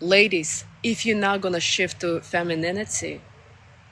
Ladies, if you're not gonna shift to femininity,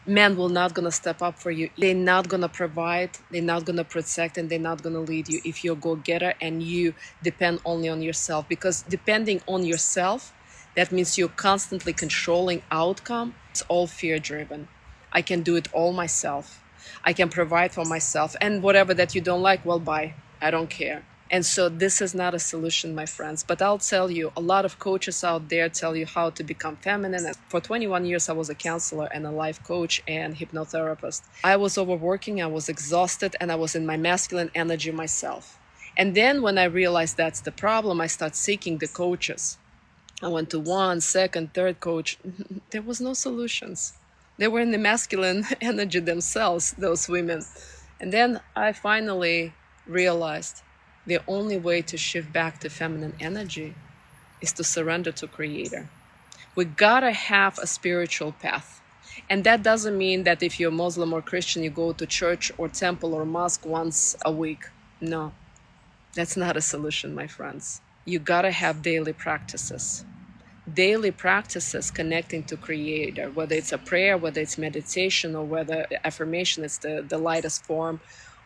men will not gonna step up for you. They're not gonna provide, they're not gonna protect, and they're not gonna lead you if you're a go-getter and you depend only on yourself. Because depending on yourself, that means you're constantly controlling outcome. It's all fear-driven. I can do it all myself. I can provide for myself, and whatever that you don't like, well, bye. I don't care. And so this is not a solution, my friends. But I'll tell you, a lot of coaches out there tell you how to become feminine. And for 21 years, I was a counselor and a life coach and hypnotherapist. I was overworking, I was exhausted, and I was in my masculine energy myself. And then when I realized that's the problem, I started seeking the coaches. I went to one, second, third coach. There was no solutions. They were in the masculine energy themselves, those women. And then I finally realized the only way to shift back to feminine energy is to surrender to Creator. We gotta have a spiritual path. And that doesn't mean that if you're Muslim or Christian, you go to church or temple or mosque once a week. No, that's not a solution, my friends. You gotta have daily practices. Daily practices connecting to Creator, whether it's a prayer, whether it's meditation, or whether affirmation is the lightest form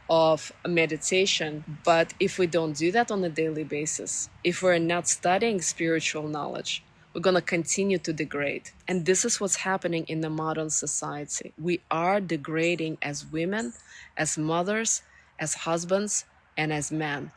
of meditation. But if we don't do that on a daily basis, if we're not studying spiritual knowledge, we're going to continue to degrade. And this is what's happening in the modern society. We are degrading as women, as mothers, as husbands, and as men.